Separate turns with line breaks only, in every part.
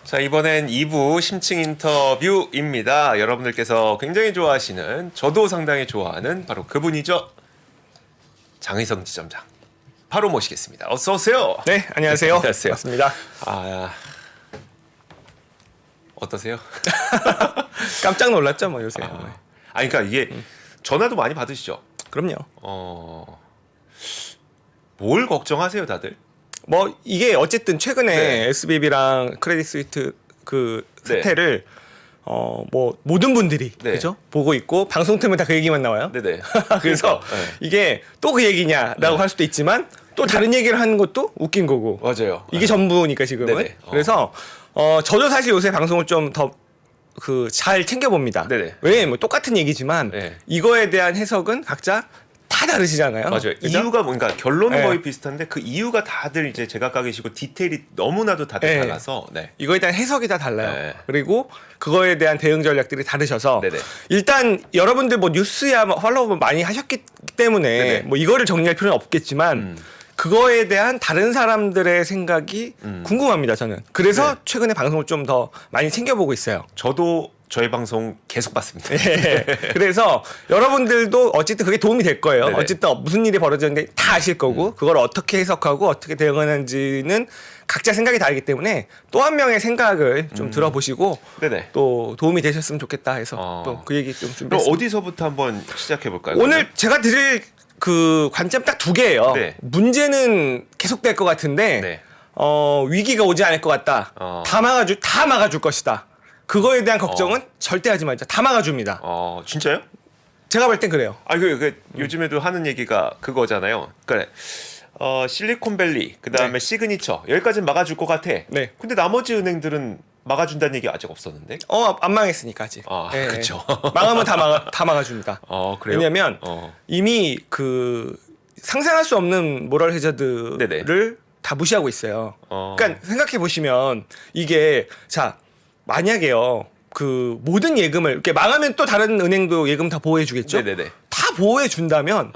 자, 이번엔 2부 심층 인터뷰입니다. 여러분들께서 굉장히 좋아하시는, 저도 상당히 좋아하는 바로 그분이죠. 장의성 지점장. 바로 모시겠습니다. 어서 오세요.
네, 안녕하세요.
안녕하세요.
반갑습니다.
어떠세요?
깜짝 놀랐죠, 뭐 요새.
그러니까 이게 전화도 많이 받으시죠?
그럼요.
뭘 걱정하세요, 다들?
뭐 이게 어쨌든 최근에
네.
SBB랑 크레딧 스위스 그
네.
사태를 뭐 모든 분들이
네.
그죠? 보고 있고 방송 틀면 다 그 얘기만 나와요.
네네.
그래서
네.
이게 또 그 얘기냐라고
네.
할 수도 있지만 또 다른 얘기를 하는 것도 웃긴 거고.
맞아요.
이게 전부니까 지금은.
네네.
그래서 저도 사실 요새 방송을 좀 더 잘 챙겨봅니다.
네네.
왜냐면 뭐 똑같은 얘기지만
네.
이거에 대한 해석은 각자 다 다르시잖아요.
맞아요.
그죠?
이유가 뭔가 결론은
네.
거의 비슷한데 그 이유가 다들 이제 제각각이시고 디테일이 너무나도 다들
네.
달라서 네.
이거에 대한 해석이 다 달라요.
네.
그리고 그거에 대한 대응 전략들이 다르셔서
네네.
일단 여러분들 뭐 뉴스야 뭐 팔로우 많이 하셨기 때문에
네네.
뭐 이거를 정리할 필요는 없겠지만 그거에 대한 다른 사람들의 생각이 궁금합니다. 저는 그래서
네.
최근에 방송을 좀 더 많이 챙겨보고 있어요.
저도 저희 방송 계속 봤습니다.
예. 그래서 여러분들도 어쨌든 그게 도움이 될 거예요.
네네.
어쨌든 무슨 일이 벌어졌는지 다 아실 거고 그걸 어떻게 해석하고 어떻게 대응하는지는 각자 생각이 다르기 때문에 또 한 명의 생각을 좀 들어보시고
네네.
또 도움이 되셨으면 좋겠다 해서 또 그 얘기 좀
그럼
준비했습니다.
어디서부터 한번 시작해 볼까요?
오늘 제가 드릴 그 관점 딱 두 개예요.
네.
문제는 계속될 것 같은데
네.
위기가 오지 않을 것 같다. 다 막아줄 것이다. 그거에 대한 걱정은 절대 하지 말자. 다 막아줍니다.
진짜요?
제가 볼 땐 그래요.
요즘에도 하는 얘기가 그거잖아요. 그러니까 실리콘밸리, 그다음에 시그니처 여기까지는 막아줄 것 같아.
네.
근데 나머지 은행들은 막아준다는 얘기 아직 없었는데.
안 망했으니까 아직.
그렇죠.
망하면 다 막아줍니다.
그래요?
왜냐면 이미 그 상상할 수 없는 모럴 해저드를
네네.
다 무시하고 있어요. 그러니까 생각해 보시면 이게 자 만약에요. 그 모든 예금을 이렇게 망하면 또 다른 은행도 예금 다 보호해 주겠죠.
네네네.
다 보호해 준다면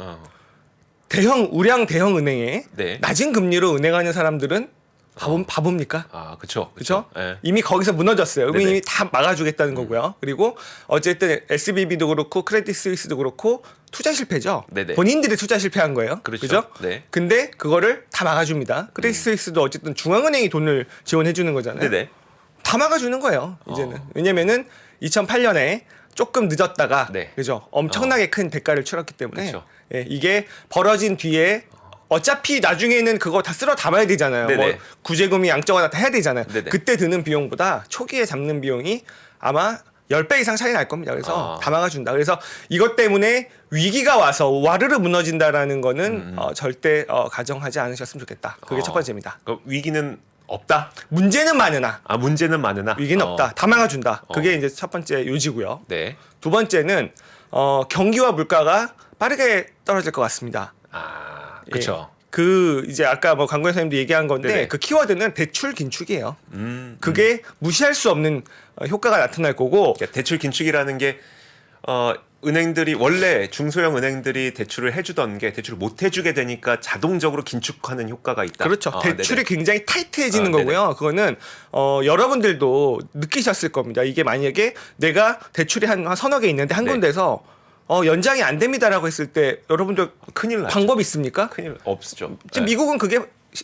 우량 대형 은행에
네.
낮은 금리로 은행하는 사람들은 바보입니까?
그렇죠.
그렇죠? 이미 거기서 무너졌어요.
네네.
이미 다 막아주겠다는 거고요. 그리고 어쨌든 SBB도 그렇고 크레딧 스위스도 그렇고 투자 실패죠.
네네.
본인들이 투자 실패한 거예요.
그렇죠.
그죠?
네.
근데 그거를 다 막아줍니다. 크레딧 스위스도 어쨌든 중앙은행이 돈을 지원해 주는 거잖아요.
네네.
다 막아주는 거예요. 이제는 왜냐면은 2008년에 조금 늦었다가
네.
그죠? 엄청나게 큰 대가를 치렀기 때문에
그쵸.
이게 벌어진 뒤에 어차피 나중에는 그거 다 쓸어 담아야 되잖아요.
네네.
뭐 구제금이 양적완화 다 해야 되잖아요.
네네.
그때 드는 비용보다 초기에 잡는 비용이 아마 10배 이상 차이 날 겁니다. 그래서 다 막아준다. 그래서 이것 때문에 위기가 와서 와르르 무너진다라는 거는 절대 가정하지 않으셨으면 좋겠다. 그게 첫 번째입니다.
위기는 없다.
문제는 많으나
문제는 많으나
위기는 없다. 다 막아준다. 그게 이제 첫 번째 요지고요.
네.
두 번째는 경기와 물가가 빠르게 떨어질 것 같습니다.
그렇죠.
그 이제 아까 뭐 강구현 선생님도 얘기한 건데
네네.
그 키워드는 대출 긴축이에요. 그게 무시할 수 없는 효과가 나타날 거고
그러니까 대출 긴축이라는 게 은행들이 원래 중소형 은행들이 대출을 해주던 게 대출을 못 해주게 되니까 자동적으로 긴축하는 효과가 있다.
그렇죠. 대출이
네네.
굉장히 타이트해지는
네네.
거고요. 그거는 여러분들도 느끼셨을 겁니다. 이게 만약에 내가 대출이 한 서너 개 있는데 한
네.
군데서 연장이 안 됩니다라고 했을 때 여러분들
큰일 나죠.
방법이 있습니까?
큰일 없죠.
지금
네.
미국은 그게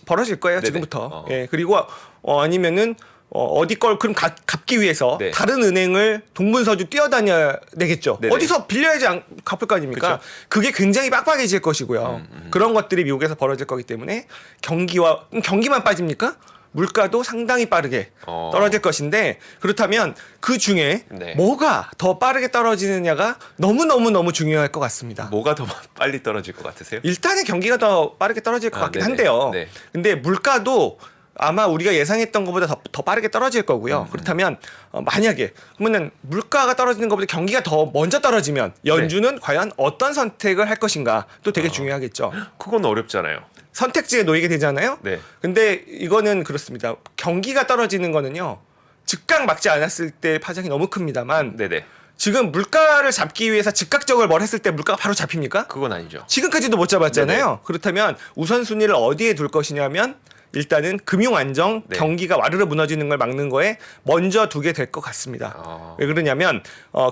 벌어질 거예요.
네네.
지금부터. 예. 그리고 아니면은 어디 걸 그럼 갚기 위해서
네.
다른 은행을 동분서주 뛰어다녀야 되겠죠.
네네.
어디서 빌려야지 갚을 거 아닙니까?
그쵸.
그게 굉장히 빡빡해질 것이고요. 그런 것들이 미국에서 벌어질 거기 때문에 경기만 빠집니까? 물가도 상당히 빠르게 떨어질 것인데 그렇다면 그 중에
네.
뭐가 더 빠르게 떨어지느냐가 너무 중요할 것 같습니다.
뭐가 더 빨리 떨어질 것 같으세요?
일단은 경기가 더 빠르게 떨어질 것 같긴
네네.
한데요.
네.
근데 물가도 아마 우리가 예상했던 것보다 더 빠르게 떨어질 거고요. 그렇다면 만약에 그러면은 물가가 떨어지는 것보다 경기가 더 먼저 떨어지면 연준은 과연 어떤 선택을 할 것인가 또 되게 중요하겠죠.
그건 어렵잖아요.
선택지에 놓이게 되잖아요.
네.
근데 이거는 그렇습니다. 경기가 떨어지는 거는요. 즉각 막지 않았을 때 파장이 너무 큽니다만
네네.
지금 물가를 잡기 위해서 즉각적으로 뭘 했을 때 물가가 바로 잡힙니까?
그건 아니죠.
지금까지도 못 잡았잖아요.
네네.
그렇다면 우선순위를 어디에 둘 것이냐면 일단은 금융 안정,
네.
경기가 와르르 무너지는 걸 막는 거에 먼저 두게 될 것 같습니다. 왜 그러냐면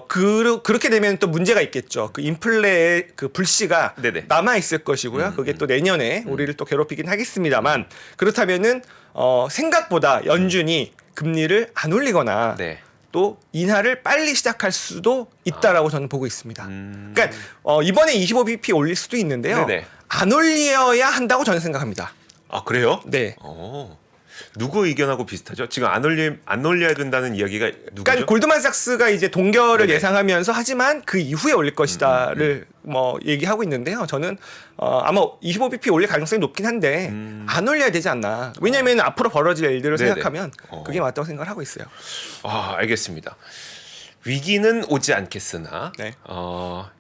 그렇게 되면 또 문제가 있겠죠. 그 인플레의 그 불씨가
네네.
남아 있을 것이고요. 그게 또 내년에 우리를 또 괴롭히긴 하겠습니다만 그렇다면은 생각보다 연준이 금리를 안 올리거나
네.
또 인하를 빨리 시작할 수도 있다라고 저는 보고 있습니다. 그러니까 이번에 25bp 올릴 수도 있는데요.
네네.
안 올려야 한다고 저는 생각합니다.
아 그래요?
네.
누구 의견하고 비슷하죠? 지금 안 올려야 된다는 이야기가 누구죠?
그러니까 골드만삭스가 이제 동결을
네네.
예상하면서 하지만 그 이후에 올릴 것이다를 뭐 얘기하고 있는데요. 저는 아마 25bp 올릴 가능성이 높긴 한데 안 올려야 되지 않나. 왜냐하면 앞으로 벌어질 일들을
네네.
생각하면 그게 맞다고 생각을 하고 있어요.
알겠습니다. 위기는 오지 않겠으나
네.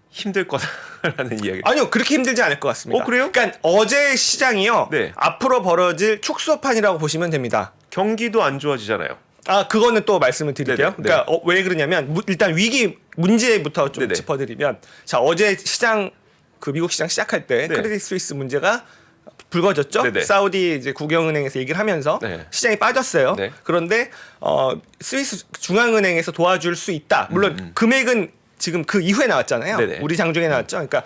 힘들 거다라는 이야기.
아니요, 그렇게 힘들지 않을 것 같습니다.
그래요?
그러니까 어제 시장이요.
네.
앞으로 벌어질 축소판이라고 보시면 됩니다.
경기도 안 좋아지잖아요.
그거는 또 말씀을 드릴게요.
네네,
그러니까 왜 그러냐면 일단 위기 문제부터 좀
네네.
짚어드리면 자 어제 시장 그 미국 시장 시작할 때
네.
크레딧 스위스 문제가 불거졌죠.
네네.
사우디 이제 국영은행에서 얘기를 하면서
네.
시장이 빠졌어요.
네.
그런데 스위스 중앙은행에서 도와줄 수 있다. 물론 금액은 지금 그 이후에 나왔잖아요.
네네.
우리 장중에 나왔죠. 그러니까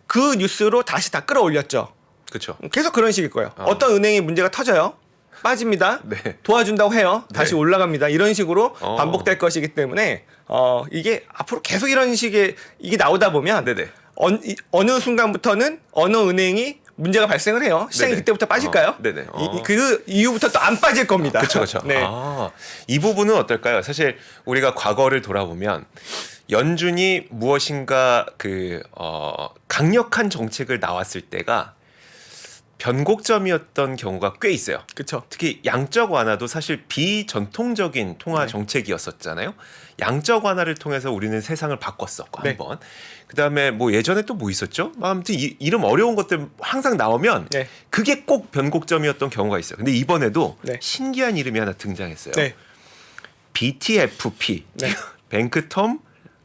그 뉴스로 다시 다 끌어올렸죠.
그렇죠.
계속 그런 식일 거예요. 어떤 은행이 문제가 터져요. 빠집니다.
네.
도와준다고 해요. 다시
네.
올라갑니다. 이런 식으로
어.
반복될 것이기 때문에 이게 앞으로 계속 이런 식의 이게 나오다 보면
네네.
어느 순간부터는 어느 은행이 문제가 발생을 해요. 시장이
네네.
그때부터 빠질까요?
네네.
그 이후부터 또 안 빠질 겁니다.
그렇죠.
네.
이 부분은 어떨까요? 사실 우리가 과거를 돌아보면 연준이 무엇인가 강력한 정책을 나왔을 때가 변곡점이었던 경우가 꽤 있어요.
그렇죠.
특히 양적 완화도 사실 비전통적인 통화 정책이었었잖아요. 양적 완화를 통해서 우리는 세상을 바꿨었고
네.
한번. 그다음에 뭐 예전에 또 뭐 있었죠? 아무튼 이름 어려운 것들 항상 나오면
네.
그게 꼭 변곡점이었던 경우가 있어요. 근데 이번에도
네.
신기한 이름이 하나 등장했어요.
네.
BTFP,
네.
뱅크텀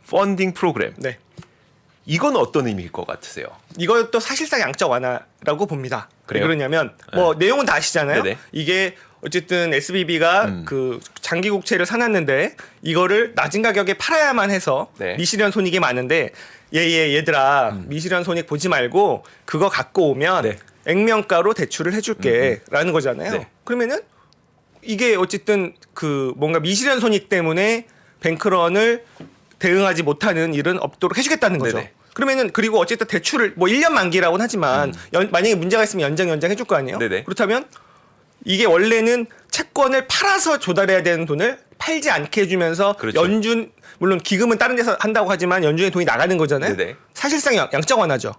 펀딩 프로그램.
네.
이건 어떤 의미일 것 같으세요?
이것도 사실상 양적 완화라고 봅니다.
그래요?
왜 그러냐면 뭐 내용은 다 아시잖아요.
네네.
이게 어쨌든 SBB가 그 장기 국채를 사놨는데 이거를 낮은 가격에 팔아야만 해서
네.
미실현 손익이 많은데 얘들아 미실현 손익 보지 말고 그거 갖고 오면
네.
액면가로 대출을 해줄게라는 거잖아요.
네.
그러면은 이게 어쨌든 그 뭔가 미실현 손익 때문에 뱅크런을 대응하지 못하는 일은 없도록 해주겠다는 거죠.
네네.
그러면은 그리고 어쨌든 대출을 뭐 1년 만기라고는 하지만 만약에 문제가 있으면 연장 해줄 거 아니에요?
네네.
그렇다면 이게 원래는 채권을 팔아서 조달해야 되는 돈을 팔지 않게 해주면서
그렇죠.
연준 물론 기금은 다른 데서 한다고 하지만 연준의 돈이 나가는 거잖아요.
네네.
사실상 양적 완화죠.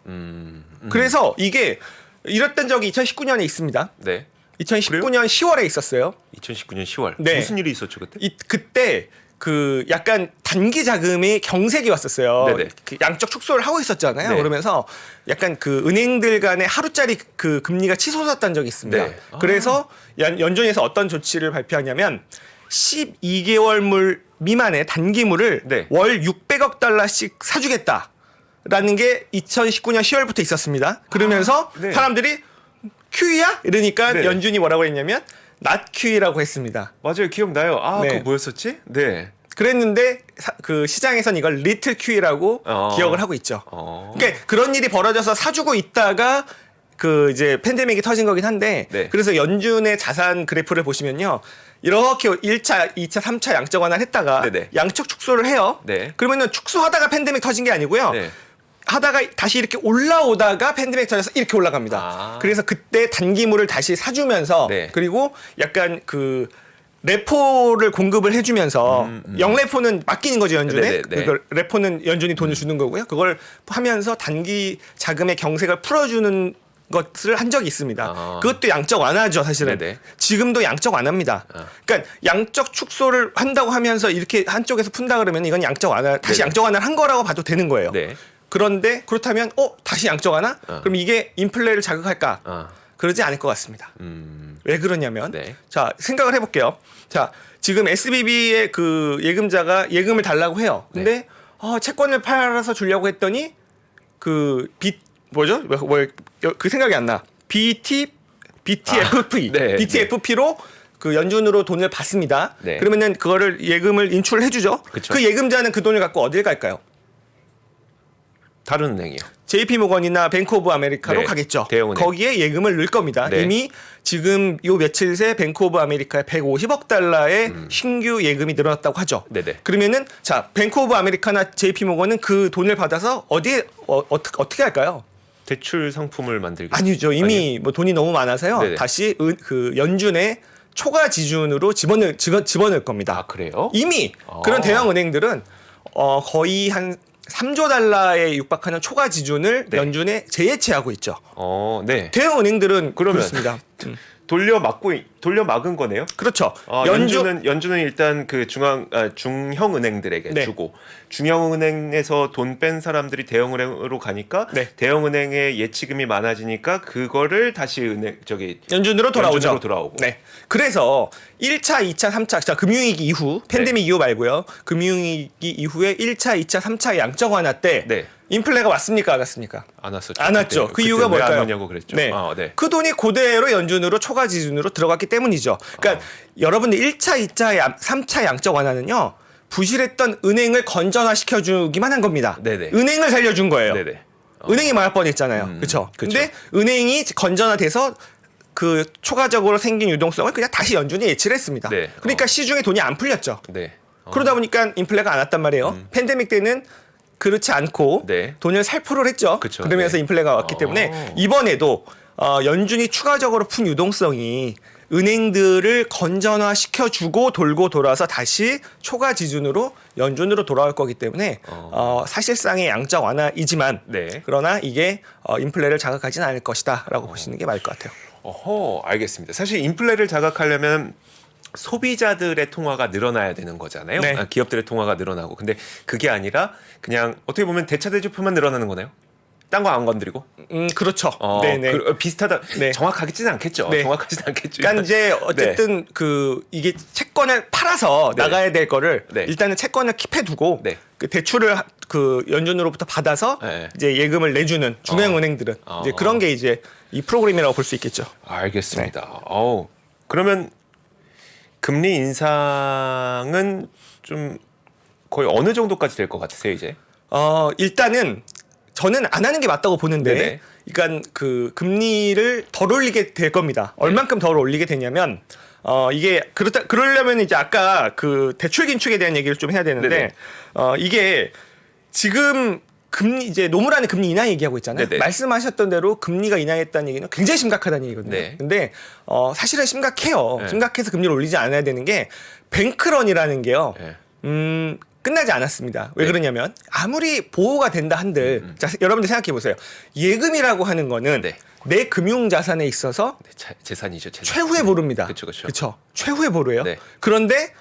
그래서 이게 이랬던 적이 2019년에 있습니다.
네.
2019년 10월에 있었어요.
2019년 10월.
네.
무슨 일이 있었죠 그때?
그때 그 약간 단기 자금이 경색이 왔었어요.
네네.
그 양적 축소를 하고 있었잖아요.
네.
그러면서 약간 그 은행들 간의 하루짜리 그 금리가 치솟았던 적이 있습니다.
네.
그래서 연준에서 어떤 조치를 발표하냐면 12개월물 미만의 단기물을
네.
월 600억 달러씩 사주겠다라는 게 2019년 10월부터 있었습니다. 그러면서
네.
사람들이 QE야? 이러니까
네.
연준이 뭐라고 했냐면 not QE라고 했습니다.
맞아요. 기억나요.
네.
그거 뭐였었지? 네.
그랬는데 그 시장에선 이걸 리틀 QE라고 기억을 하고 있죠. 그러니까 그런 일이 벌어져서 사주고 있다가 그 이제 팬데믹이 터진 거긴 한데
네.
그래서 연준의 자산 그래프를 보시면요. 이렇게 1차, 2차, 3차 양적 완화를 했다가
네네.
양적 축소를 해요.
네.
그러면은 축소하다가 팬데믹 터진 게 아니고요.
네.
하다가 다시 이렇게 올라오다가 팬데믹 터져서 이렇게 올라갑니다. 그래서 그때 단기물을 다시 사주면서
네.
그리고 약간 그 레포를 공급을 해주면서 영레포는 맡기는 거죠 연준에.
네네네.
그걸 레포는 연준이 돈을 주는 거고요. 그걸 하면서 단기 자금의 경색을 풀어주는 것을 한 적이 있습니다. 그것도 양적 완화죠 사실은.
네네.
지금도 양적 완화입니다. 그러니까 양적 축소를 한다고 하면서 이렇게 한쪽에서 푼다 그러면 이건 양적 완화 다시
네네.
양적 완화를 한 거라고 봐도 되는 거예요.
네.
그런데 그렇다면 다시 양적 완화? 그럼 이게 인플레를 자극할까? 그러지 않을 것 같습니다. 왜 그러냐면
네.
자 생각을 해볼게요. 자 지금 SBB의 그 예금자가 예금을 달라고 해요. 근데 채권을 팔아서 주려고 했더니 그 빚 뭐죠? 그 생각이 안 나. BTFP,
네,
BTFP로 그 연준으로 돈을 받습니다.
네.
그러면은 그거를 예금을 인출을 해주죠.
그쵸.
그 예금자는 그 돈을 갖고 어딜 갈까요?
다른 은행이요.
JP 모건이나 뱅크 오브 아메리카로
네,
가겠죠.
대형은행.
거기에 예금을 넣을 겁니다.
네.
이미 지금 요 며칠 새 뱅크 오브 아메리카에 150억 달러의 신규 예금이 늘어났다고 하죠.
네네.
그러면은 자 뱅크 오브 아메리카나 JP 모건은 그 돈을 받아서 어디에 어떻게 할까요?
대출 상품을 만들기.
아니죠. 이미 뭐 돈이 너무 많아서요.
네네.
다시 그 연준의 초과 지준으로 집어넣을 겁니다.
아, 그래요?
이미
아.
그런 대형 은행들은 거의 한 3조 달러에 육박하는 초과 지준을
네.
연준에 재예치하고 있죠.
네.
대형 은행들은
그러면
그렇습니다.
돌려 막은 거네요.
그렇죠.
연준은 일단 그 중형 은행들에게
네.
주고 중형 은행에서 돈 뺀 사람들이 대형 은행으로 가니까
네.
대형 은행의 예치금이 많아지니까 그거를 다시
연준으로 돌아오죠.
연준으로 돌아오고.
네. 그래서 1차, 2차, 3차, 자, 금융위기 이후, 팬데믹 이후 말고요. 금융위기 이후에 1차, 2차, 3차 양적 완화 때
네.
인플레가 왔습니까? 안 왔습니까?
안 왔었죠.
안 왔죠.
그때.
그 이유가
그때
뭘까요?
왜안 오냐고 그랬죠.
네.
네.
그 돈이 그대로 연준으로 초과 지준으로 들어갔기 때문이죠. 그러니까 여러분들 1차, 2차, 3차 양적 완화는요. 부실했던 은행을 건전화시켜 주기만 한 겁니다.
네네.
은행을 살려준 거예요.
네네.
은행이 망할 뻔했잖아요. 그렇죠.
그쵸.
근데 은행이 건전화돼서 그 초과적으로 생긴 유동성을 그냥 다시 연준이 예치를 했습니다.
네.
그러니까 시중에 돈이 안 풀렸죠.
네.
그러다 보니까 인플레가 안 왔단 말이에요. 팬데믹 때는 그렇지 않고
네.
돈을 살포를 했죠.
그쵸.
그러면서
네.
인플레가 왔기 때문에 이번에도 연준이 추가적으로 푼 유동성이 은행들을 건전화시켜주고 돌고 돌아서 다시 초과 지준으로 연준으로 돌아올 거기 때문에 사실상의 양적 완화이지만
네.
그러나 이게 인플레를 자극하지는 않을 것이다라고 보시는 게 맞을 것 같아요.
알겠습니다. 사실 인플레를 자극하려면 소비자들의 통화가 늘어나야 되는 거잖아요.
네.
기업들의 통화가 늘어나고. 근데 그게 아니라 그냥 어떻게 보면 대차대조표만 늘어나는 거네요. 딴 거 안 건드리고.
그렇죠. 네네.
비슷하다.
네.
정확하지는 않겠죠.
네.
정확하지는 않겠죠.
그러니까 이제 어쨌든 이게 채권을 팔아서
네.
나가야 될 거를
네.
일단은 채권을 킵해두고
네.
그 대출을 그 연준으로부터 받아서
네.
이제 예금을 내주는 중앙은행들은 이제 그런 게 이제 이 프로그램이라고 볼 수 있겠죠.
알겠습니다.
네.
그러면 금리 인상은 좀 거의 어느 정도까지 될 것 같으세요, 이제?
일단은 저는 안 하는 게 맞다고 보는데,
네네.
그러니까 그 금리를 덜 올리게 될 겁니다. 얼만큼 덜 올리게 되냐면, 이게 그러려면 이제 아까 그 대출 긴축에 대한 얘기를 좀 해야 되는데,
네네.
이게 지금 금리 이제 노무라는 금리 인하 얘기하고 있잖아요.
네네.
말씀하셨던 대로 금리가 인하했다는 얘기는 굉장히 심각하다는 얘기거든요.
네.
근데 사실은 심각해요.
네.
심각해서 금리를 올리지 않아야 되는 게 뱅크런이라는 게요.
네.
끝나지 않았습니다. 왜
네.
그러냐면 아무리 보호가 된다 한들 자, 여러분들 생각해 보세요. 예금이라고 하는 거는
네.
내 금융 자산에 있어서
재산이죠, 재산.
최후의 보루입니다.
그렇죠.
최후의 보루예요.
네.
그런데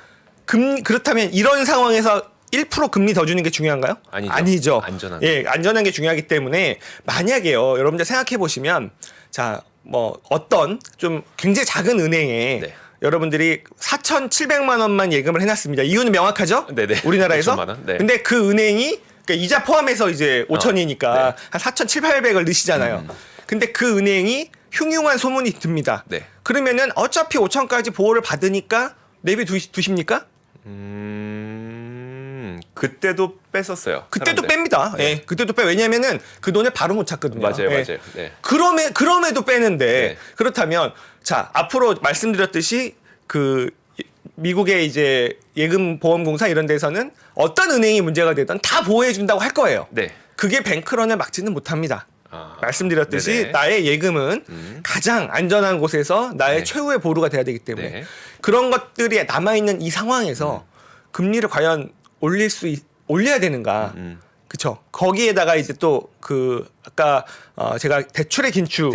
그렇다면 이런 상황에서 1% 금리 더 주는 게 중요한가요?
아니죠. 안전한
예, 안전한 게 중요하기 때문에 만약에요. 여러분들 생각해 보시면 자, 뭐 어떤 좀 굉장히 작은 은행에
네.
여러분들이 4,700만 원만 예금을 해놨습니다. 이유는 명확하죠?
네네.
우리나라에서.
5천만 원? 네.
근데 그 은행이 그러니까 이자 포함해서 이제 5천이니까
네.
한 4,700을 넣으시잖아요. 근데 그 은행이 흉흉한 소문이 듭니다.
네.
그러면은 어차피 5천까지 보호를 받으니까 내비 두십니까?
그때도 뺐었어요.
그때도
사람들.
뺍니다.
네.
예, 그때도 빼. 왜냐면은 그 돈을 바로 못 찾거든요.
맞아요,
예.
맞아요. 네.
그럼에도 빼는데
네.
그렇다면 자 앞으로 말씀드렸듯이 그 미국의 이제 예금 보험공사 이런 데서는 어떤 은행이 문제가 되든 다 보호해 준다고 할 거예요.
네.
그게 뱅크런을 막지는 못합니다. 말씀드렸듯이
네네.
나의 예금은 가장 안전한 곳에서 나의
네.
최후의 보루가 돼야 되기 때문에
네.
그런 것들이 남아있는 이 상황에서 금리를 과연 올려야 되는가. 그쵸. 거기에다가 이제 또 그 아까 제가 대출 긴축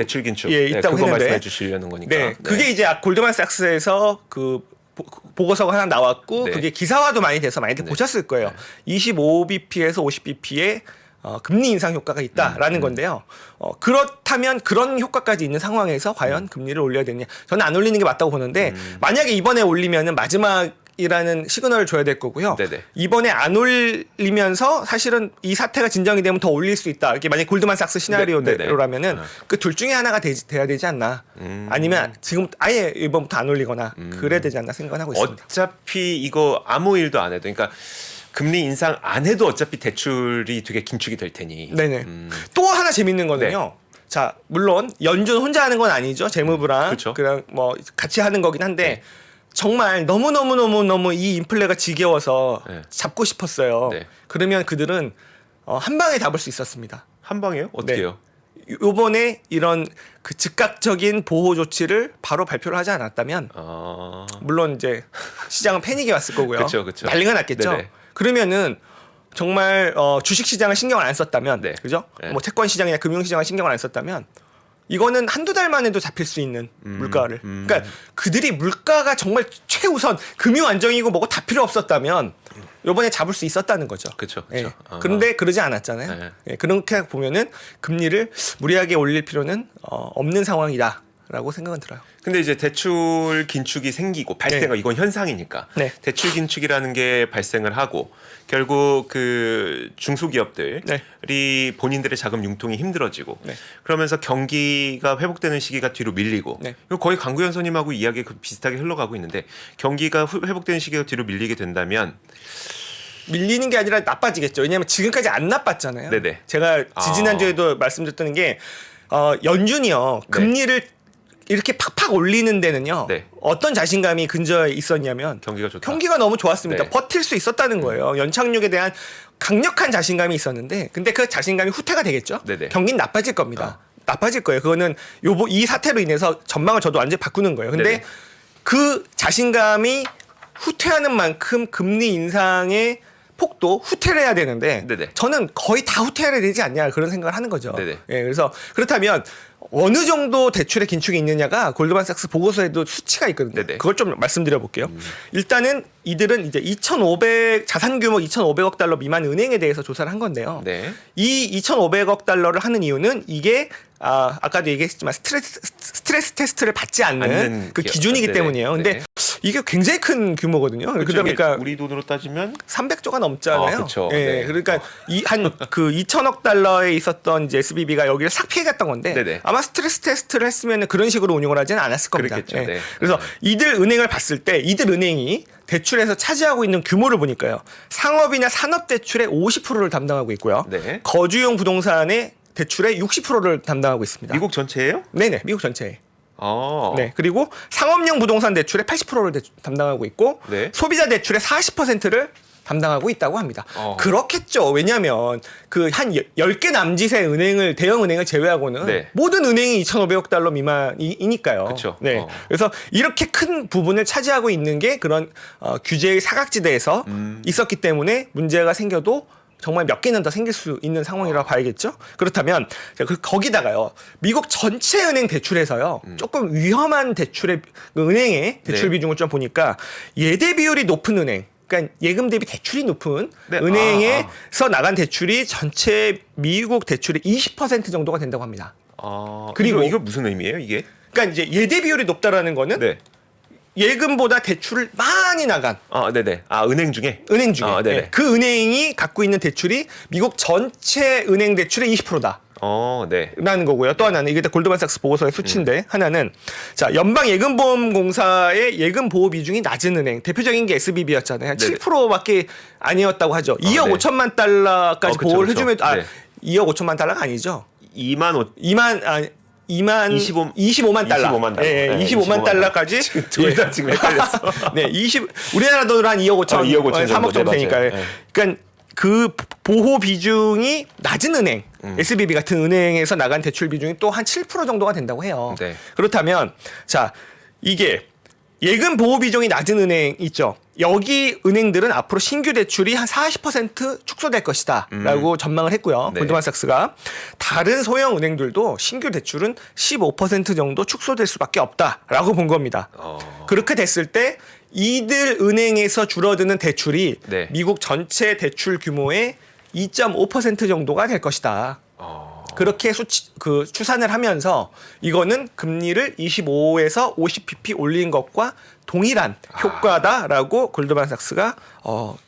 예, 있다고
그거
했는데
말씀해 주시려는 거니까.
네. 그게 이제 골드만삭스에서 그 보고서가 하나 나왔고
네.
그게 기사화도 많이 돼서 많이들 보셨을 거예요. 25bp에서 50bp의 금리 인상 효과가 있다라는 건데요. 그렇다면 그런 효과까지 있는 상황에서 과연 금리를 올려야 되느냐? 저는 안 올리는 게 맞다고 보는데 만약에 이번에 올리면은 마지막이 올린다라는 시그널을 줘야 될 거고요.
네네.
이번에 안 올리면서 사실은 이 사태가 진정이 되면 더 올릴 수 있다. 이게 만약 골드만삭스 시나리오라면은 그 둘 중에 하나가 돼야 되지 않나. 아니면 지금 아예 이번부터 안 올리거나 그래야 되지 않나 생각하고 있습니다.
어차피 이거 아무 일도 안 해도, 그러니까 금리 인상 안 해도 어차피 대출이 되게 긴축이 될 테니.
네네. 또 하나 재밌는 거는요. 자, 물론 연준 혼자 하는 건 아니죠. 재무부랑
그렇죠.
그냥 뭐 같이 하는 거긴 한데 정말 너무 이 인플레가 지겨워서 잡고 싶었어요.
네.
그러면 그들은 한 방에 잡을 수 있었습니다.
한 방에요? 어떻게요?
요번에 이런 그 즉각적인 보호 조치를 바로 발표를 하지 않았다면 물론 이제 시장은 패닉이 왔을 거고요.
그쵸.
난리가 났겠죠.
네네.
그러면은 정말 주식 시장을 신경을 안 썼다면,
네.
그죠?
네.
뭐 채권 시장이나 금융 시장을 신경을 안 썼다면, 이거는 한두 달만 해도 잡힐 수 있는 물가를. 그러니까 그들이 물가가 정말 최우선 금융 안정이고 뭐고 다 필요 없었다면 이번에 잡을 수 있었다는 거죠.
그렇죠.
예. 그런데 그러지 않았잖아요.
네.
예. 그렇게 보면은 금리를 무리하게 올릴 필요는 없는 상황이다라고 생각은 들어요.
근데 이제 대출 긴축이 생기고 발생하 이건 현상이니까
네.
대출 긴축이라는 게 발생을 하고 결국 그 중소기업들이 본인들의 자금 융통이 힘들어지고 그러면서 경기가 회복되는 시기가 뒤로 밀리고 이거 거의 강구현 선임하고 이야기가 비슷하게 흘러가고 있는데 경기가 회복되는 시기가 뒤로 밀리게 된다면
밀리는 게 아니라 나빠지겠죠. 왜냐하면 지금까지 안 나빴잖아요.
네네.
제가 지지난주에도 말씀드렸던 게 연준이요. 금리를 이렇게 팍팍 올리는 데는요. 어떤 자신감이 근저에 있었냐면
경기가 좋다.
경기가 너무 좋았습니다. 버틸 수 있었다는 거예요. 연착륙에 대한 강력한 자신감이 있었는데 근데 그 자신감이 후퇴가 되겠죠. 경기는 나빠질 겁니다. 나빠질 거예요. 그거는 이 사태로 인해서 전망을 저도 완전히 바꾸는 거예요. 근데 그 자신감이 후퇴하는 만큼 금리 인상의 폭도 후퇴를 해야 되는데 저는 거의 다 후퇴해야 되지 않냐 그런 생각을 하는 거죠. 예, 그래서 그렇다면 어느 정도 대출의 긴축이 있느냐가 골드만삭스 보고서에도 수치가 있거든요. 그걸 좀 말씀드려 볼게요. 일단은 이들은 이제 자산 규모 2,500억 달러 미만 은행에 대해서 조사를 한 건데요. 이 2,500억 달러를 하는 이유는 이게 아까도 얘기했지만 스트레스 테스트를 받지 않는 그 기준이기 때문이에요. 근데 이게 굉장히 큰 규모거든요. 그러다 보니까
우리 돈으로 따지면
300조가 넘잖아요.
그렇죠.
예, 그러니까 그 2천억 달러에 있었던 이제 SBB가 여기를 싹 피해갔던 건데 아마 스트레스 테스트를 했으면 그런 식으로 운용을 하지는 않았을 겁니다. 그래서 이들 은행을 봤을 때 이들 은행이 대출에서 차지하고 있는 규모를 보니까요. 상업이나 산업 대출의 50%를 담당하고 있고요. 거주용 부동산의 대출의 60%를 담당하고 있습니다.
미국 전체예요?
네네, 미국 전체에. 네, 그리고 상업용 부동산 대출의 80%를 담당하고 있고 소비자 대출의 40%를 담당하고 있다고 합니다. 그렇겠죠. 왜냐하면 그 한 10개 남짓의 은행을 대형 은행을 제외하고는 모든 은행이 2,500억 달러 미만이니까요.
그쵸.
그래서 이렇게 큰 부분을 차지하고 있는 게 그런 규제의 사각지대에서 있었기 때문에 문제가 생겨도 정말 몇 개는 더 생길 수 있는 상황이라고 봐야겠죠. 그렇다면 거기다가요. 미국 전체 은행 대출에서요. 조금 위험한 은행의 대출 비중을 좀 보니까 예대 비율이 높은 은행, 그러니까 예금 대비 대출이 높은 은행에서 나간 대출이 전체 미국 대출의 20% 정도가 된다고 합니다.
그리고 이거 무슨 의미예요, 이게?
그러니까 이제 예대 비율이 높다라는 거는 예금보다 대출을 많이 나간.
은행 중에?
은행 중에. 그 은행이 갖고 있는 대출이 미국 전체 은행 대출의 20%다. 라는 거고요. 또 하나는 이게 다 골드만삭스 보고서의 수치인데 하나는 자 연방예금보험공사의 예금 보호 비중이 낮은 은행 대표적인 게 SBB였잖아요. 7%밖에 아니었다고 하죠. 2억 5천만 달러까지 보호를 해주면 2억 5천만 달러가 아니죠. 25만 달러.
25만 달러.
25만 달러까지.
둘 다 지금 헷갈렸어.
우리나라 돈으로 한 2억 5천, 3억 정도 되니까요. 그러니까 그 보호 비중이 낮은 은행, SBB 같은 은행에서 나간 대출 비중이 또 한 7% 정도가 된다고 해요. 그렇다면 자 이게 예금 보호 비중이 낮은 은행 있죠. 여기 은행들은 앞으로 신규 대출이 한 40% 축소될 것이다 라고 전망을 했고요. 골드만삭스가 다른 소형 은행들도 신규 대출은 15% 정도 축소될 수밖에 없다라고 본 겁니다. 그렇게 됐을 때 이들 은행에서 줄어드는 대출이 미국 전체 대출 규모의 2.5% 정도가 될 것이다. 그렇게 추산을 하면서 이거는 금리를 25에서 50bp 올린 것과 동일한 효과다라고 골드만삭스가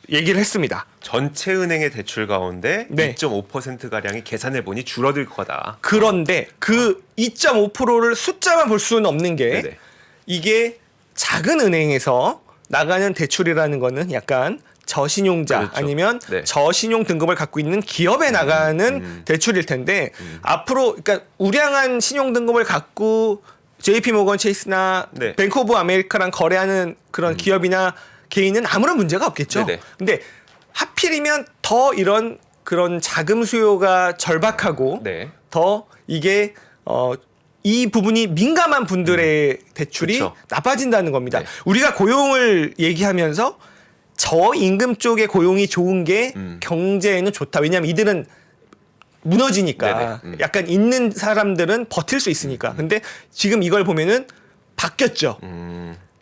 얘기를 했습니다.
전체 은행의 대출 가운데
네.
2.5% 가량이 계산해 보니 줄어들 거다.
그런데 그 2.5%를 숫자만 볼 수는 없는 게
네네.
이게 작은 은행에서 나가는 대출이라는 거는 약간 저신용자
그렇죠.
아니면
네.
저신용 등급을 갖고 있는 기업에 나가는 대출일 텐데 앞으로 그러니까 우량한 신용 등급을 갖고 JP 모건 체이스나
네.
뱅크 오브 아메리카랑 거래하는 그런 기업이나 개인은 아무런 문제가 없겠죠.
네네.
근데 하필이면 더 이런 그런 자금 수요가 절박하고
네.
더 이게 이 부분이 민감한 분들의 대출이
그쵸.
나빠진다는 겁니다.
네.
우리가 고용을 얘기하면서 저임금 쪽의 고용이 좋은 게 경제에는 좋다. 왜냐하면 이들은 무너지니까
네네.
약간 있는 사람들은 버틸 수 있으니까. 근데 지금 이걸 보면은 바뀌었죠.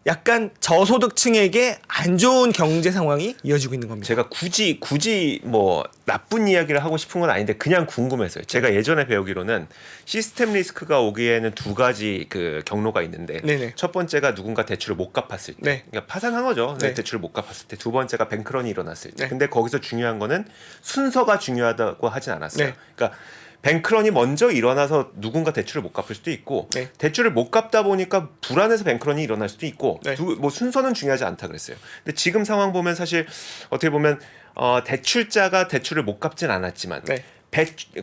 약간 저소득층에게 안 좋은 경제 상황이 이어지고 있는 겁니다.
제가 굳이 뭐 나쁜 이야기를 하고 싶은 건 아닌데 그냥 궁금해서요. 제가 예전에 배우기로는 시스템 리스크가 오기에는 두 가지 그 경로가 있는데
네네.
첫 번째가 누군가 대출을 못 갚았을 때,
네.
그러니까 파산한 거죠.
네.
대출을 못 갚았을 때. 두 번째가 뱅크런이 일어났을 때.
네.
근데 거기서 중요한 거는 순서가 중요하다고 하진 않았어요.
네.
그러니까 뱅크런이 먼저 일어나서 누군가 대출을 못 갚을 수도 있고
네.
대출을 못 갚다 보니까 불안해서 뱅크런이 일어날 수도 있고
네.
뭐 순서는 중요하지 않다 그랬어요. 근데 지금 상황 보면 사실 어떻게 보면 대출자가 대출을 못 갚진 않았지만
네.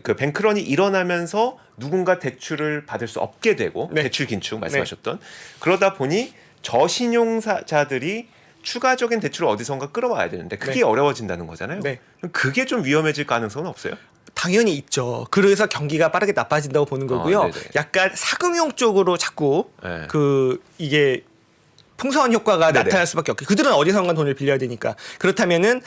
그 뱅크런이 일어나면서 누군가 대출을 받을 수 없게 되고
네.
대출 긴축 말씀하셨던 그러다 보니 저신용자들이 추가적인 대출을 어디선가 끌어와야 되는데 그게
네.
어려워진다는 거잖아요.
네.
그럼 그게 좀 위험해질 가능성은 없어요?
당연히 있죠. 그래서 경기가 빠르게 나빠진다고 보는 거고요.
네네.
약간 사금융 쪽으로 자꾸
네.
이게 풍선 효과가
네네.
나타날 수밖에 없고 그들은 어디선가 돈을 빌려야 되니까 그렇다면은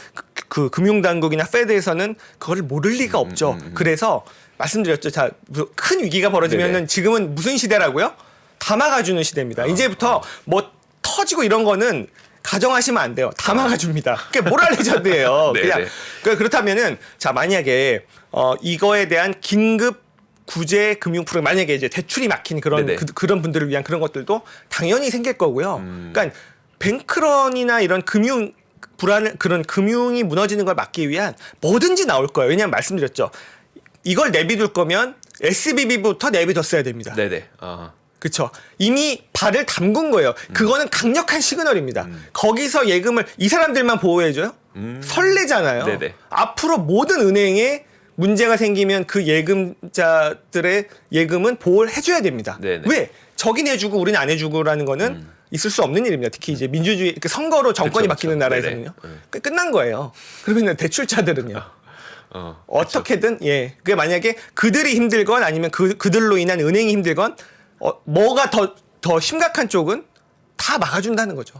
그 금융당국이나 페드에서는 그거를 모를 리가 없죠. 그래서 말씀드렸죠. 자, 큰 위기가 벌어지면은
네네.
지금은 무슨 시대라고요? 다 막아주는 시대입니다. 이제부터 뭐 터지고 이런 거는 가정하시면 안 돼요. 다 막아줍니다. 그게 모랄 레전드예요.
네네.
그냥 그렇다면은 자 만약에 이거에 대한 긴급 구제 금융 프로그램 만약에 이제 대출이 막힌 그런
네네.
그런 분들을 위한 그런 것들도 당연히 생길 거고요. 그러니까 뱅크런이나 이런 그런 금융이 무너지는 걸 막기 위한 뭐든지 나올 거예요. 왜냐하면 말씀드렸죠. 이걸 내비둘 거면 SBB부터 내비뒀어야 됩니다.
네네.
그렇죠. 이미 발을 담근 거예요. 그거는 강력한 시그널입니다. 거기서 예금을 이 사람들만 보호해줘요? 설레잖아요.
네네.
앞으로 모든 은행에 문제가 생기면 그 예금자들의 예금은 보호를 해줘야 됩니다.
네네.
왜? 저긴 해주고 우리는 안 해주고라는 거는 있을 수 없는 일입니다. 특히 이제 민주주의 선거로 정권이
그쵸,
바뀌는
그쵸.
나라에서는요.
네네.
끝난 거예요. 그러면 대출자들은요. 어떻게든 예. 그게 만약에 그들이 힘들건 아니면 그들로 인한 은행이 힘들건 뭐가 더 심각한 쪽은 다 막아준다는 거죠.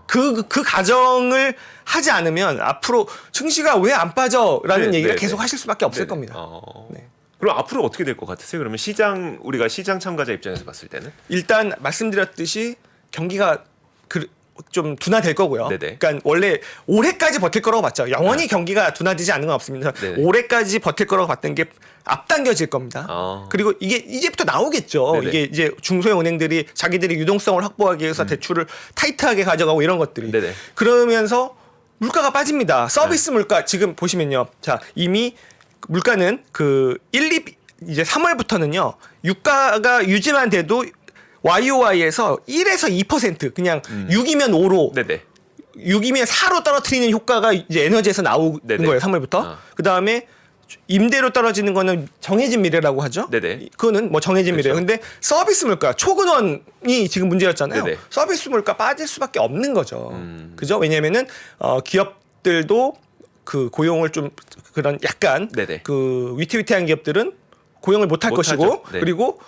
그 가정을 하지 않으면 앞으로 증시가 왜 안 빠져라는
네,
얘기를
네,
계속
네.
하실 수밖에 없을
네네.
겁니다. 네.
그럼 앞으로 어떻게 될 것 같으세요? 그러면 우리가 시장 참가자 입장에서 봤을 때는
일단 말씀드렸듯이 경기가 좀 둔화될 거고요.
네네.
그러니까 원래 올해까지 버틸 거라고 봤죠. 영원히 경기가 둔화되지 않는 건 없습니다.
네네.
올해까지 버틸 거라고 봤던 게 앞당겨질 겁니다. 그리고 이게 이제부터 나오겠죠.
네네.
이게 이제 중소형 은행들이 자기들이 유동성을 확보하기 위해서 대출을 타이트하게 가져가고 이런 것들이
네네.
그러면서 물가가 빠집니다. 서비스 물가 지금 보시면요. 자, 이미 물가는 이제 3월부터는요. 유가가 유지만 돼도 YOY에서 1에서 2% 그냥 6이면 5로
네네.
6이면 4로 떨어뜨리는 효과가 이제 에너지에서 나오는
네네.
거예요. 3월부터. 그다음에 임대료 떨어지는 거는 정해진 미래라고 하죠.
네네.
그거는 뭐 정해진
그렇죠.
미래예요. 근데 서비스 물가 초근원이 지금 문제였잖아요.
네네.
서비스 물가 빠질 수밖에 없는 거죠. 그죠? 왜냐면은 기업들도 그 고용을 좀 그런 약간
네네.
그 위태위태한 기업들은 고용을 못 할
못하죠.
것이고
네.
그리고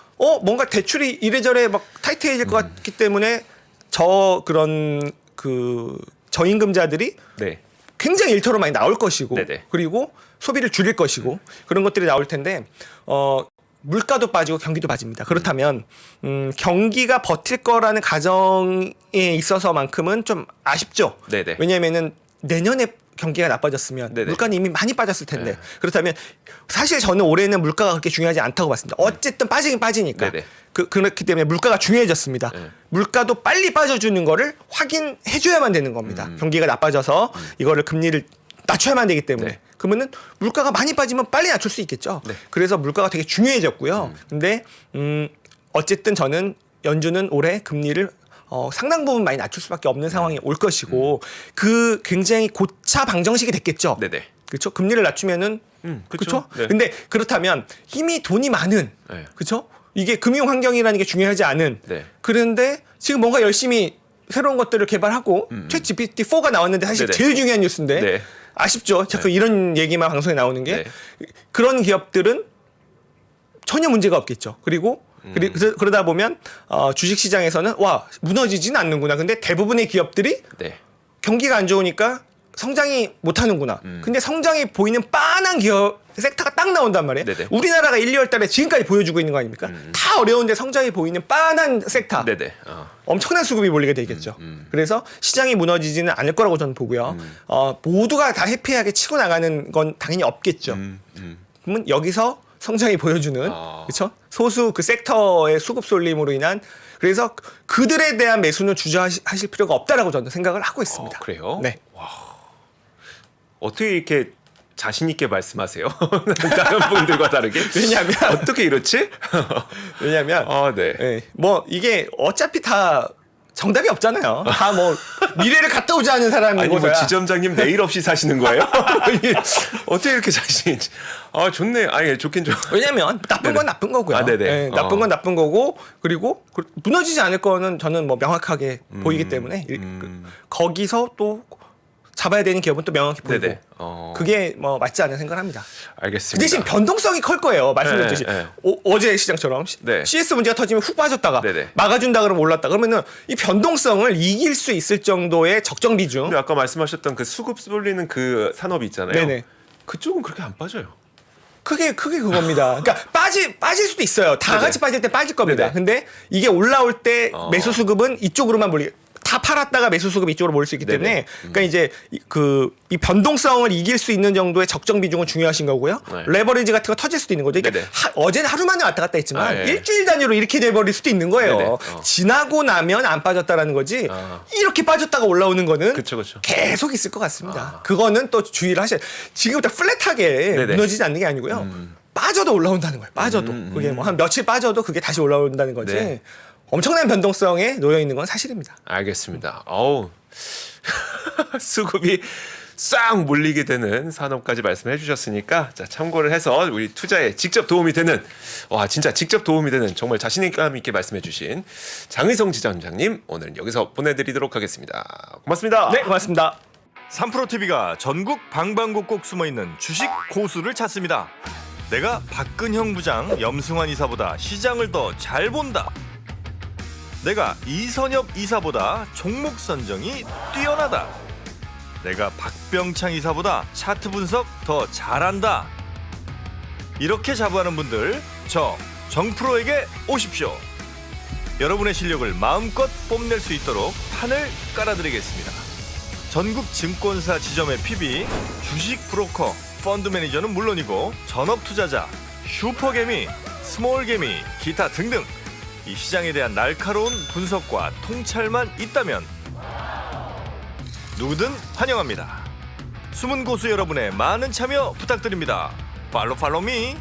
뭔가 대출이 이래저래 막 타이트해질 것 같기 때문에 그런 저임금자들이
네.
굉장히 일터로 많이 나올 것이고
네네.
그리고 소비를 줄일 것이고 그런 것들이 나올 텐데 물가도 빠지고 경기도 빠집니다. 그렇다면 경기가 버틸 거라는 가정에 있어서만큼은 좀 아쉽죠.
네네.
왜냐하면은 내년에 경기가 나빠졌으면
네네.
물가는 이미 많이 빠졌을 텐데
네.
그렇다면 사실 저는 올해는 물가가 그렇게 중요하지 않다고 봤습니다. 어쨌든 빠지긴 빠지니까
네네.
그렇기 때문에 물가가 중요해졌습니다.
네.
물가도 빨리 빠져주는 거를 확인해줘야만 되는 겁니다. 경기가 나빠져서 이거를 금리를 낮춰야만 되기 때문에
네.
그러면은 물가가 많이 빠지면 빨리 낮출 수 있겠죠.
네.
그래서 물가가 되게 중요해졌고요. 근데 어쨌든 저는 연준은 올해 금리를 상당 부분 많이 낮출 수밖에 없는 상황이 올 것이고 그 굉장히 고차 방정식이 됐겠죠.
네네.
그렇죠. 금리를 낮추면은
그쵸.
그렇죠.
네.
근데 그렇다면 힘이 돈이 많은
네.
그렇죠. 이게 금융 환경이라는 게 중요하지 않은
네.
그런데 지금 뭔가 열심히 새로운 것들을 개발하고 챗 GPT-4가 나왔는데 사실
네네.
제일 중요한 뉴스인데
네.
아쉽죠. 자꾸 이런 얘기만 방송에 나오는 게
네.
그런 기업들은 전혀 문제가 없겠죠. 그리고 그러다 보면 주식 시장에서는 와 무너지진 않는구나. 근데 대부분의 기업들이
네.
경기가 안 좋으니까 성장이 못하는구나. 근데 성장이 보이는 빤한 기업 섹터가 딱 나온단 말이에요.
네네.
우리나라가 1, 2월 달에 지금까지 보여주고 있는 거 아닙니까? 다 어려운데 성장이 보이는 빤한 섹터.
네네.
엄청난 수급이 몰리게 되겠죠. 그래서 시장이 무너지지는 않을 거라고 저는 보고요. 모두가 다 해피하게 치고 나가는 건 당연히 없겠죠. 그러면 여기서 성장이 보여주는 그렇죠? 소수 그 섹터의 수급 쏠림으로 인한 그래서 그들에 대한 매수는 주저하실 필요가 없다라고 저는 생각을 하고 있습니다.
그래요?
네.
어떻게 이렇게 자신 있게 말씀하세요? 다른 분들과 다르게?
왜냐하면
어떻게 이렇지?
왜냐하면
네.
예, 뭐 이게 어차피 다 정답이 없잖아요. 다 뭐 미래를 갔다 오지 않은
아니 뭐
사람이고서야.
지점장님 내일 없이 사시는 거예요? 아니, 어떻게 이렇게 자신 있지? 좋네. 아니 좋긴 좋아.
왜냐면 나쁜 건 나쁜 거고요.
아, 네네.
예, 나쁜 건 나쁜 거고 그리고 무너지지 않을 거는 저는 뭐 명확하게 보이기 때문에 거기서 또 잡아야 되는 기업은 또 명확히 보이고
네네.
그게 뭐 맞지 않은 생각을 합니다. 그
알겠습니다.
대신 변동성이 클 거예요. 말씀드렸듯이
네,
어제 시장처럼
네.
CS 문제가 터지면 훅 빠졌다가
네네.
막아준다 그러면 올랐다 그러면은 이 변동성을 이길 수 있을 정도의 적정 비중.
근데 아까 말씀하셨던 그 수급 쏠리는 그 산업이 있잖아요.
네네.
그쪽은 그렇게 안 빠져요.
크게 그겁니다. 그러니까 빠질 수도 있어요. 다
네네.
같이 빠질 때 빠질 겁니다.
네네.
근데 이게 올라올 때 매수 수급은 이쪽으로만 몰리. 다 팔았다가 매수 수급이 이쪽으로 몰릴 수 있기 때문에
네네.
그러니까 이제 이 변동성을 이길 수 있는 정도의 적정 비중은 중요하신 거고요.
네.
레버리지 같은 거 터질 수도 있는 거죠. 그러니까
네네.
어제는 하루 만에 왔다 갔다 했지만
예.
일주일 단위로 이렇게 돼버릴 수도 있는 거예요.
네네.
지나고 나면 안 빠졌다라는 거지 이렇게 빠졌다가 올라오는 거는
그쵸.
계속 있을 것 같습니다. 그거는 또 주의를 하셔야 지금부터 플랫하게
네네.
무너지지 않는 게 아니고요. 빠져도 올라온다는 거예요. 빠져도 그게 뭐 한 며칠 빠져도 그게 다시 올라온다는 거지.
네.
엄청난 변동성에 놓여 있는 건 사실입니다.
알겠습니다. 수급이 싹 몰리게 되는 산업까지 말씀해 주셨으니까 자, 참고를 해서 우리 투자에 직접 도움이 되는 진짜 직접 도움이 되는 정말 자신감 있게 말씀해 주신 장의성 지점장님 오늘 여기서 보내드리도록 하겠습니다. 고맙습니다.
네, 고맙습니다.
3프로TV가 전국 방방곡곡 숨어있는 주식 고수를 찾습니다. 내가 박근형 부장, 염승환 이사보다 시장을 더 잘 본다. 내가 이선엽 이사보다 종목 선정이 뛰어나다. 내가 박병창 이사보다 차트 분석 더 잘한다. 이렇게 자부하는 분들 저 정프로에게 오십시오. 여러분의 실력을 마음껏 뽐낼 수 있도록 판을 깔아드리겠습니다. 전국 증권사 지점의 PB, 주식 브로커, 펀드 매니저는 물론이고 전업 투자자, 슈퍼개미, 스몰개미, 기타 등등 이 시장에 대한 날카로운 분석과 통찰만 있다면 누구든 환영합니다. 숨은 고수 여러분의 많은 참여 부탁드립니다. 팔로우 미.